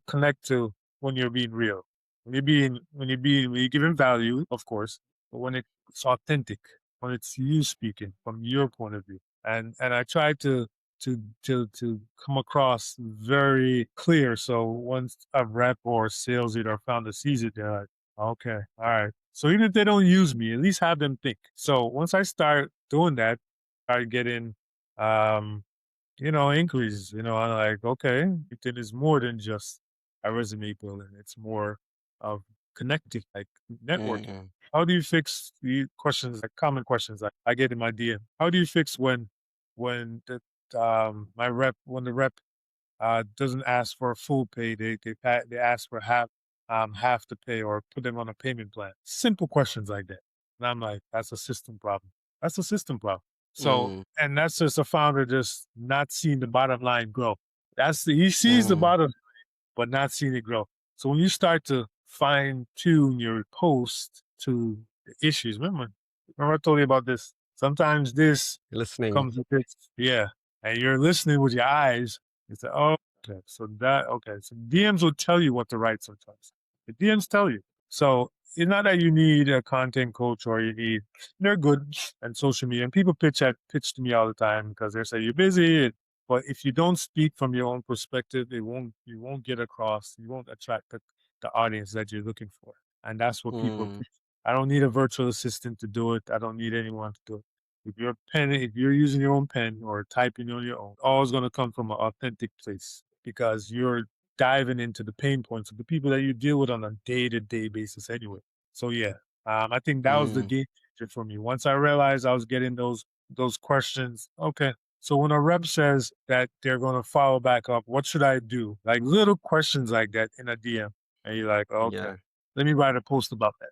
Speaker 1: connect to when you're being real, when you're giving value, of course, but when it's authentic, when it's you speaking from your point of view. And I try to come across very clear. So once a rep or sales leader found the sees it, they're like, okay, all right. So even if they don't use me, at least have them think. So once I start doing that, I get in, um, increases. I'm like, okay, it is more than just a resume building. It's more. of connecting, like networking.
Speaker 2: Mm.
Speaker 1: How do you fix the questions, like common questions I get in my DM? How do you fix when the my rep when the rep doesn't ask for a full pay, they ask for half the pay or put them on a payment plan? Simple questions like that. And I'm like, that's a system problem. That's a system problem. So,
Speaker 2: Mm.
Speaker 1: and that's just a founder just not seeing the bottom line grow. He sees the
Speaker 2: Mm.
Speaker 1: bottom but not seeing it grow. So when you start to fine tune your post to the issues, remember I told you about this. Sometimes this
Speaker 2: Listening.
Speaker 1: comes with this, yeah, and you're listening with your eyes. You say, "Oh, okay, so that okay." So DMs will tell you what to write sometimes. The DMs tell you. So it's not that you need a content coach or you need. They're good and social media, and people pitch to me all the time because they say you're busy. But if you don't speak from your own perspective, you won't get across, you won't attract the audience that you're looking for. And that's what people
Speaker 2: Mm.
Speaker 1: appreciate. I don't need a virtual assistant to do it. I don't need anyone to do it. If you're using your own pen or typing on your own, always going to come from an authentic place because you're diving into the pain points of the people that you deal with on a day-to-day basis anyway. So yeah, I think that was the
Speaker 2: Mm.
Speaker 1: game changer for me. Once I realized I was getting those questions, okay, so when a rep says that they're going to follow back up, what should I do? Like little questions like that in a DM. And you're like, okay,
Speaker 2: Yeah.
Speaker 1: let me write a post about that.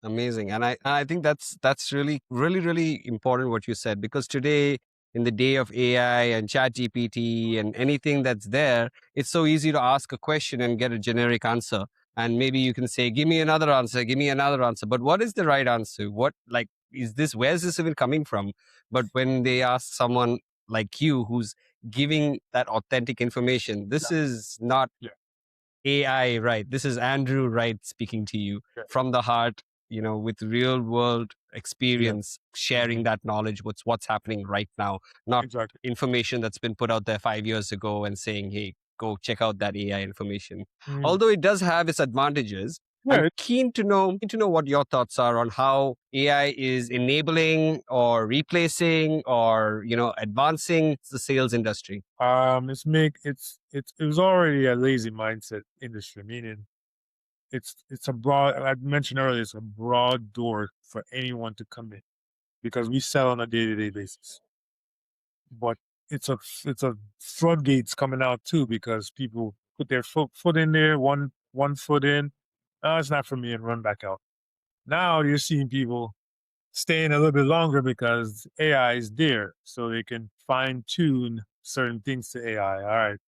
Speaker 2: Amazing. And I think that's really, really, really important what you said, because today, in the day of AI and chat GPT and anything that's there, it's so easy to ask a question and get a generic answer. And maybe you can say, give me another answer, give me another answer. But what is the right answer? What, like, is this, where's this even coming from? But when they ask someone like you who's giving that authentic information,
Speaker 1: Yeah,
Speaker 2: this is not
Speaker 1: yeah,
Speaker 2: AI, right? This is Andrew Wright speaking to you
Speaker 1: yeah,
Speaker 2: from the heart, with real world
Speaker 1: yeah.
Speaker 2: experience,
Speaker 1: Hmm.
Speaker 2: sharing that knowledge, what's happening right now, not
Speaker 1: Exactly.
Speaker 2: information that's been put out there 5 years ago and saying, hey, go check out that AI information.
Speaker 1: Mm.
Speaker 2: Although it does have its advantages, I'm
Speaker 1: Yeah,
Speaker 2: keen to know what your thoughts are on how AI is enabling or replacing or, advancing the sales industry.
Speaker 1: it was already a lazy mindset industry, meaning it's a broad. I mentioned earlier, it's a broad door for anyone to come in because we sell on a day to day basis. But it's a floodgates coming out too because people put their foot in there, one foot in. Oh, it's not for me, and run back out. Now you're seeing people staying a little bit longer because AI is there, so they can fine tune certain things to AI. All right.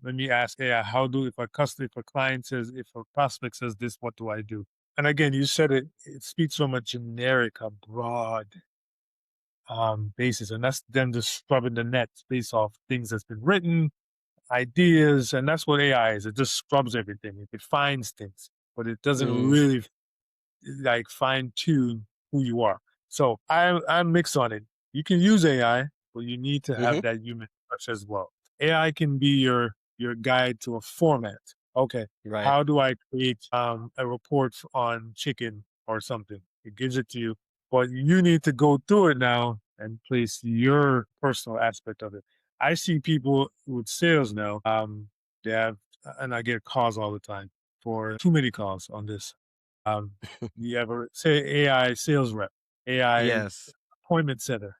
Speaker 1: Let me ask AI, if a client says, if a prospect says this, what do I do? And again, you said it speaks from a generic, a broad basis, and that's them just scrubbing the net based off things that's been written, ideas, and that's what AI is. It just scrubs everything. It finds things, but it doesn't
Speaker 2: Mm.
Speaker 1: really like fine tune who you are. So I'm mixed on it. You can use AI, but you need to
Speaker 2: Hmm.
Speaker 1: have that human touch as well. AI can be your guide to a format. Okay,
Speaker 2: Right.
Speaker 1: how do I create a report on chicken or something? It gives it to you, but you need to go through it now and place your personal aspect of it. I see people with sales now. They have, and I get calls all the time for too many calls on this. Um, you ever say AI sales rep, AI
Speaker 2: Yes.
Speaker 1: appointment setter?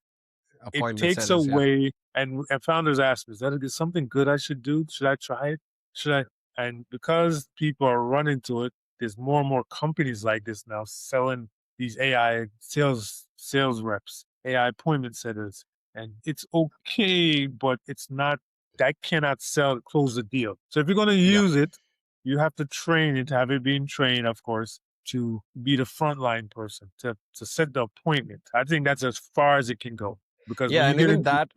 Speaker 1: It
Speaker 2: Appointment
Speaker 1: takes
Speaker 2: setters. Yeah.
Speaker 1: away, and founders ask me, is that something good I should do? Should I try it? Should I? And because people are running to it, there's more and more companies like this now selling these AI sales reps, AI appointment setters, and it's okay, but it's not. That cannot close the deal. So if you're going to
Speaker 2: Yeah.
Speaker 1: use it, you have to train it, have it being trained, of course, to be the frontline person to set the appointment. I think that's as far as it can go because when
Speaker 2: Yeah.
Speaker 1: you
Speaker 2: And
Speaker 1: get
Speaker 2: even
Speaker 1: into
Speaker 2: that,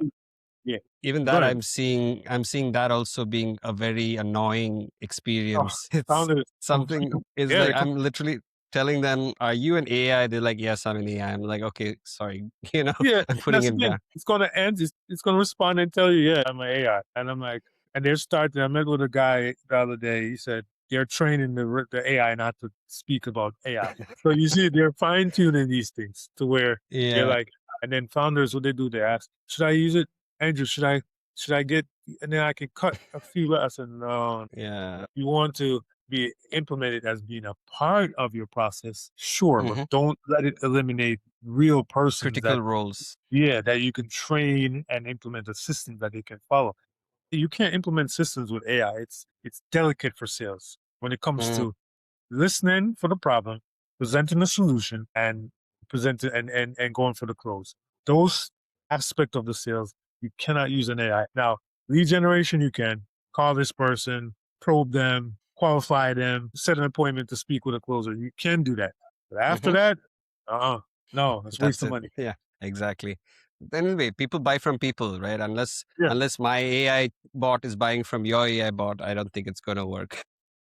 Speaker 1: yeah,
Speaker 2: even
Speaker 1: go
Speaker 2: that
Speaker 1: ahead.
Speaker 2: I'm seeing that also being a very annoying
Speaker 1: Oh,
Speaker 2: experience. It's
Speaker 1: founders
Speaker 2: something, is
Speaker 1: yeah,
Speaker 2: like I'm literally telling them, are you an AI? They're like, yes, I'm an AI. I'm like, okay, sorry.
Speaker 1: yeah,
Speaker 2: I'm
Speaker 1: and
Speaker 2: putting
Speaker 1: that's the
Speaker 2: him
Speaker 1: thing.
Speaker 2: down.
Speaker 1: It's gonna end. It's gonna respond and tell you, yeah, I'm an AI, and I'm like, and they're starting. I met with a guy the other day. He said they're training the AI not to speak about AI. So you see, they're fine tuning these things to where they're
Speaker 2: Yeah.
Speaker 1: like, and then founders, what they do, they ask, should I use it, Andrew? Should I get? And then I can cut a few. I said, no,
Speaker 2: Yeah.
Speaker 1: you want to. be implemented as being a part of your process, sure, but
Speaker 2: Hmm.
Speaker 1: don't let it eliminate real persons
Speaker 2: Critical roles.
Speaker 1: that you can train and implement a system that they can follow. You can't implement systems with AI. It's delicate for sales when it comes
Speaker 2: Mm-hmm.
Speaker 1: to listening for the problem, presenting a solution, and presenting and going for the close. Those aspect of the sales, you cannot use an AI. Now, lead generation, you can call this person, probe them, qualify them, set an appointment to speak with a closer. You can do that. But after
Speaker 2: Hmm.
Speaker 1: that, no, that's waste
Speaker 2: That's
Speaker 1: of
Speaker 2: it.
Speaker 1: money.
Speaker 2: Yeah, exactly. Anyway, people buy from people, right?
Speaker 1: Yeah,
Speaker 2: Unless my AI bot is buying from your AI bot, I don't think it's going to work.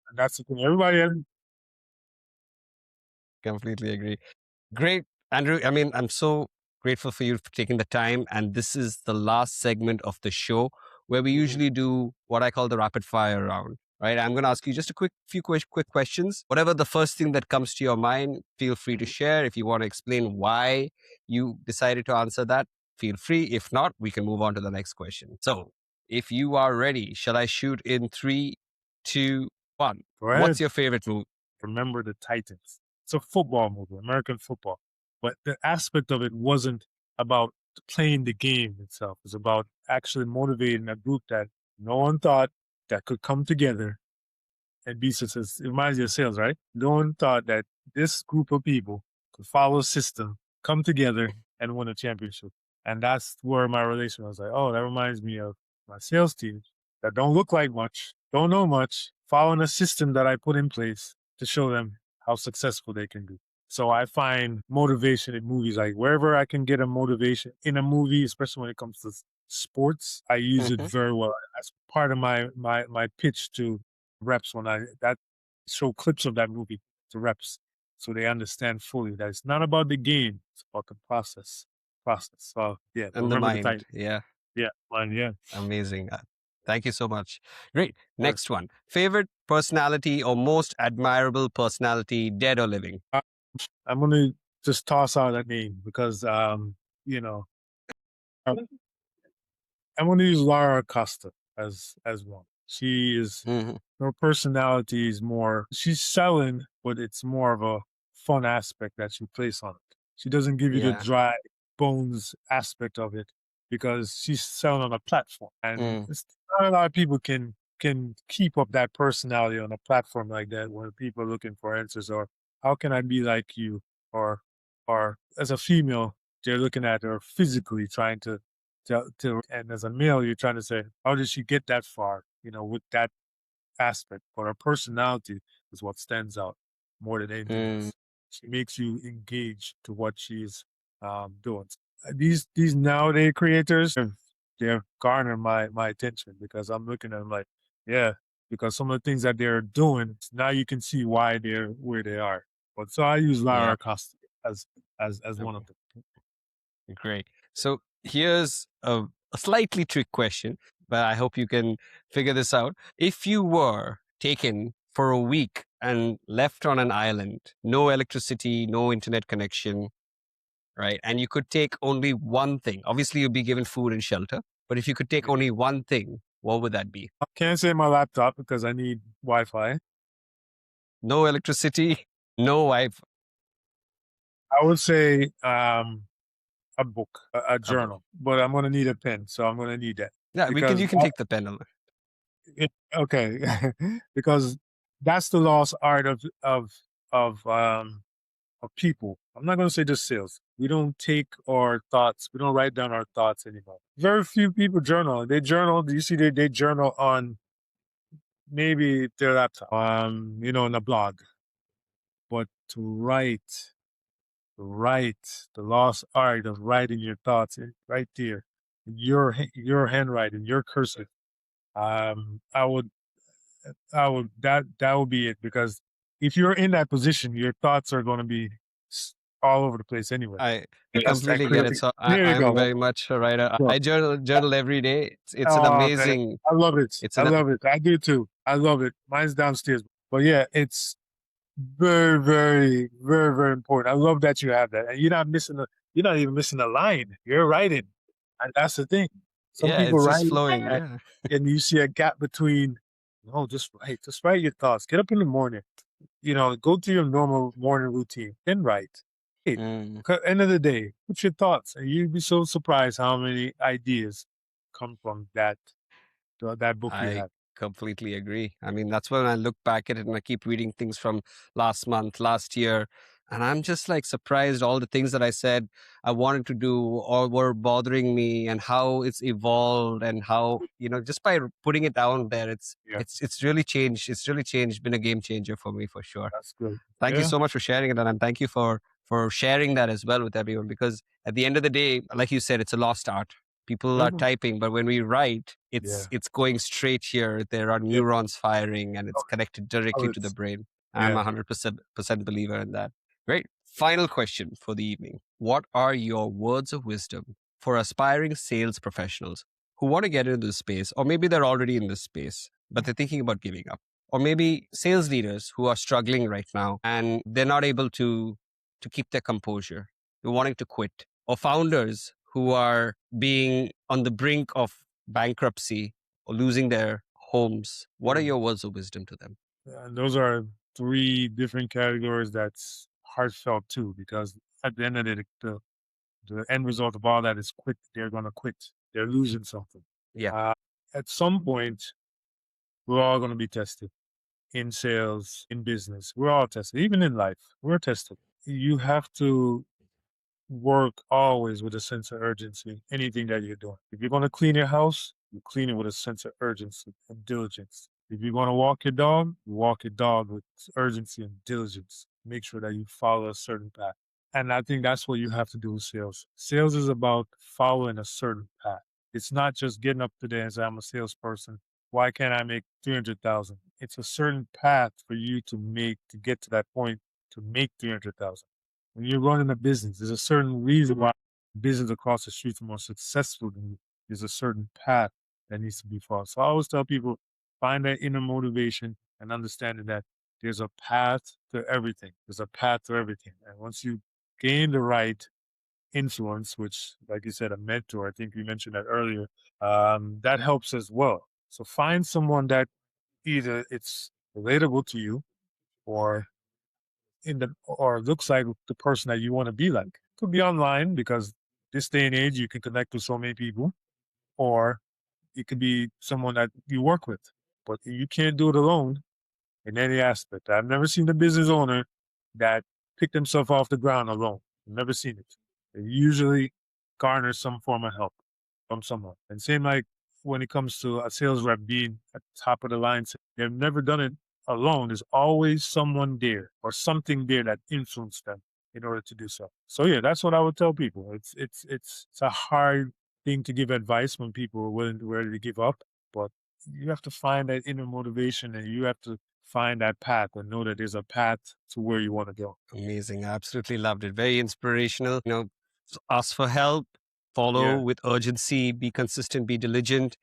Speaker 1: and that's the thing. Everybody has.
Speaker 2: Completely agree. Great, Andrew. I mean, I'm so grateful for you for taking the time. And this is the last segment of the show where we
Speaker 1: Mhm.
Speaker 2: usually do what I call the rapid fire round. Right. I'm going to ask you just a quick questions. Whatever the first thing that comes to your mind, feel free to share. If you want to explain why you decided to answer that, feel free. If not, we can move on to the next question. So if you are ready, shall I shoot in 3, 2, 1?
Speaker 1: Go
Speaker 2: What's
Speaker 1: ahead.
Speaker 2: your favorite movie?
Speaker 1: Remember the Titans. It's a football movie, American football. But the aspect of it wasn't about playing the game itself. It's about actually motivating a group that no one thought that could come together and be successful. It reminds you of sales, right? No one thought that this group of people could follow a system, come together, and win a championship. And that's where my relation was like, oh, that reminds me of my sales team that don't look like much, don't know much, following a system that I put in place to show them how successful they can be. So I find motivation in movies, like wherever I can get a motivation in a movie, especially when it comes to sports, I use it
Speaker 2: Mhm.
Speaker 1: very well as part of my pitch to reps when I that show clips of that movie to reps so they understand fully that it's not about the game, it's about the process. So yeah, but
Speaker 2: And the
Speaker 1: remember the
Speaker 2: mind.
Speaker 1: title.
Speaker 2: Yeah.
Speaker 1: Yeah, mine, yeah.
Speaker 2: Amazing. Thank you so much. Great.
Speaker 1: Sure.
Speaker 2: Next one. Favorite personality or most admirable personality, dead or living?
Speaker 1: I'm gonna just toss out that name because you know, I'm gonna use Lara Acosta as one. She is
Speaker 2: Hmm.
Speaker 1: her personality is more she's selling, but it's more of a fun aspect that she plays on it. She doesn't give you the
Speaker 2: Yeah.
Speaker 1: dry bones aspect of it because she's selling on a platform. And
Speaker 2: Mm.
Speaker 1: it's not a lot of people can keep up that personality on a platform like that where people are looking for answers or how can I be like you? Or or as a female, they're looking at her physically trying to and as a male, you're trying to say, how did she get that far? With that aspect, but her personality is what stands out more than anything
Speaker 2: Mm.
Speaker 1: else. She makes you engage to what she's doing. These nowadays creators, they're garner my attention because I'm looking at them like, yeah, because some of the things that they're doing now you can see why they're where they are. But so I use
Speaker 2: Yeah.
Speaker 1: Lara Costa as one of them.
Speaker 2: Great. So here's a slightly trick question, but I hope you can figure this out. If you were taken for a week and left on an island, no electricity, no internet connection, right? And you could take only one thing. Obviously, you'd be given food and shelter, but if you could take only one thing, what would that be?
Speaker 1: I can't say my laptop because I need Wi-Fi.
Speaker 2: No electricity, no Wi-Fi,
Speaker 1: I would say a book, a
Speaker 2: a book.
Speaker 1: journal, but I'm gonna need a pen, so I'm gonna need that
Speaker 2: Yeah,
Speaker 1: because
Speaker 2: you can take the pen.
Speaker 1: okay, because that's the lost art of people. I'm not gonna say just sales. We don't take our thoughts. We don't write down our thoughts anymore. Very few people journal. They journal. You see, they journal on maybe their laptop, in a blog. But to write the lost art of writing your thoughts right there, your handwriting, your cursive. I would that would be it because if you're in that position, your thoughts are going to be all over the place anyway.
Speaker 2: I
Speaker 1: Yes, and
Speaker 2: completely get it.
Speaker 1: creative.
Speaker 2: So
Speaker 1: There you
Speaker 2: I'm
Speaker 1: go.
Speaker 2: very much a writer.
Speaker 1: Go.
Speaker 2: I journal every day. It's an
Speaker 1: Oh man,
Speaker 2: amazing.
Speaker 1: I love it.
Speaker 2: It's
Speaker 1: I
Speaker 2: an
Speaker 1: love it. I do too. I love it. Mine's downstairs, but yeah, it's very, very, very, very important. I love that you have that, and you're not even missing a line. You're writing, and that's the thing. Some
Speaker 2: yeah.
Speaker 1: people
Speaker 2: It's just
Speaker 1: write,
Speaker 2: flowing.
Speaker 1: and,
Speaker 2: Yeah.
Speaker 1: and you see a gap between No, just write. Just write your thoughts. Get up in the morning. Go through your normal morning routine. Then write. Hey,
Speaker 2: Mm.
Speaker 1: end of the day, what's your thoughts? And you'd be so surprised how many ideas come from that book you
Speaker 2: I
Speaker 1: have.
Speaker 2: completely agree. I mean, that's when I look back at it and I keep reading things from last month, last year, and I'm just like surprised all the things that I said I wanted to do or were bothering me and how it's evolved and how, just by putting it down there, it's
Speaker 1: Yeah,
Speaker 2: it's it's really changed. It's really changed, been a game changer for me for sure.
Speaker 1: that's good.
Speaker 2: Thank you
Speaker 1: Yeah.
Speaker 2: so much for sharing it, and thank you for sharing that as well with everyone. Because at the end of the day, like you said, it's a lost art. People are
Speaker 1: Mhm.
Speaker 2: typing, but when we write,
Speaker 1: Yeah.
Speaker 2: it's going straight here. There are
Speaker 1: Yeah.
Speaker 2: neurons firing, and it's
Speaker 1: Oh,
Speaker 2: connected
Speaker 1: oh,
Speaker 2: directly to the
Speaker 1: it's
Speaker 2: brain. I'm
Speaker 1: yeah.
Speaker 2: 100% believer in that. Great. Final question for the evening: what are your words of wisdom for aspiring sales professionals who want to get into this space, or maybe they're already in this space, but they're thinking about giving up? Or maybe sales leaders who are struggling right now and they're not able to keep their composure, they're wanting to quit, or founders who are being on the brink of bankruptcy or losing their homes. What are
Speaker 1: Yeah.
Speaker 2: your words of wisdom to them?
Speaker 1: And those are three different categories that's heartfelt too, because at the end of the end result of all that is quit. They're going to quit. They're losing something.
Speaker 2: Yeah.
Speaker 1: Uh, at some point, we're all going to be tested in sales, in business. We're all tested, even in life. We're tested. You have to work always with a sense of urgency, anything that you're doing. If you're going to clean your house, you clean it with a sense of urgency and diligence. If you're going to walk your dog, you walk your dog with urgency and diligence. Make sure that you follow a certain path. And I think that's what you have to do with sales. Sales is about following a certain path. It's not just getting up today and say, I'm a salesperson. Why can't I make 300,000? It's a certain path for you to make to get to that point to make 300,000. When you're running a business, there's a certain reason why business across the street are more successful than you. There's a certain path that needs to be followed. So I always tell people, find that inner motivation and understanding that there's a path to everything. There's a path to everything. And once you gain the right influence, which, like you said, a mentor, I think you mentioned that earlier, that helps as well. So find someone that either it's relatable to you or or looks like the person that you want to be like. Could be online because this day and age you can connect with so many people, or it could be someone that you work with. But you can't do it alone in any aspect. I've never seen a business owner that picked himself off the ground alone. I've never seen it. They usually garner some form of help from someone. And same like when it comes to a sales rep being at the top of the line, they've never done it alone. There's always someone there or something there that influenced them in order to do so. So yeah, that's what I would tell people. It's a hard thing to give advice when people are ready to give up, but you have to find that inner motivation and you have to find that path and know that there's a path to where you want to go.
Speaker 2: Amazing. I absolutely loved it. Very inspirational. Ask for help, follow
Speaker 1: Yeah,
Speaker 2: with urgency, be consistent, be diligent,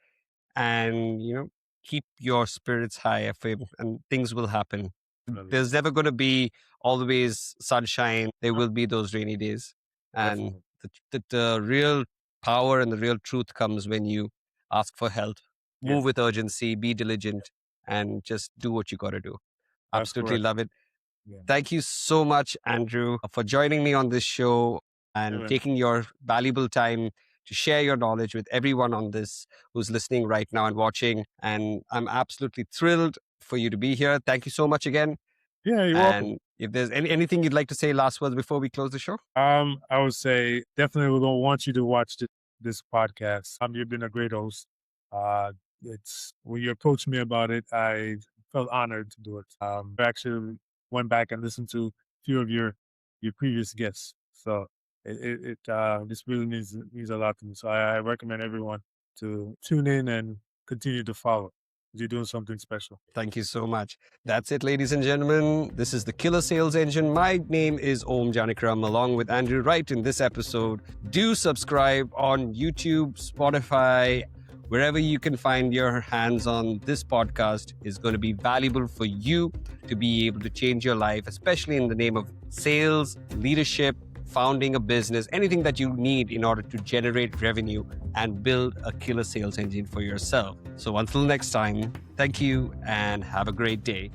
Speaker 2: and keep your spirits high, and things will happen.
Speaker 1: definitely.
Speaker 2: There's never going to be always sunshine. There will be those rainy days, and
Speaker 1: Definitely.
Speaker 2: the real power and the real truth comes when you ask for help,
Speaker 1: Yeah,
Speaker 2: move with urgency, be diligent, and just do what you got to do.
Speaker 1: that's
Speaker 2: Absolutely
Speaker 1: correct.
Speaker 2: love it.
Speaker 1: Yeah.
Speaker 2: Thank you so much, Andrew, for joining me on this show
Speaker 1: Yeah,
Speaker 2: and
Speaker 1: man.
Speaker 2: taking your valuable time to share your knowledge with everyone on this who's listening right now and watching. And I'm absolutely thrilled for you to be here. Thank you so much again.
Speaker 1: Yeah, you're welcome.
Speaker 2: And if there's anything you'd like to say, last words before we close the show?
Speaker 1: I would say definitely don't want you to watch this podcast. You've been a great host. Uh, it's when you approached me about it, I felt honored to do it. I actually went back and listened to a few of your previous guests. So this really means a lot to me. So I recommend everyone to tune in and continue to follow. You're doing something special.
Speaker 2: Thank you so much. That's it, ladies and gentlemen. This is the Killer Sales Engine. My name is Aum Janakiram, along with Andrew Wright in this episode. Do subscribe on YouTube, Spotify, wherever you can find your hands on. This podcast is going to be valuable for you to be able to change your life, especially in the name of sales, leadership, founding a business, anything that you need in order to generate revenue and build a killer sales engine for yourself. So until next time, thank you and have a great day.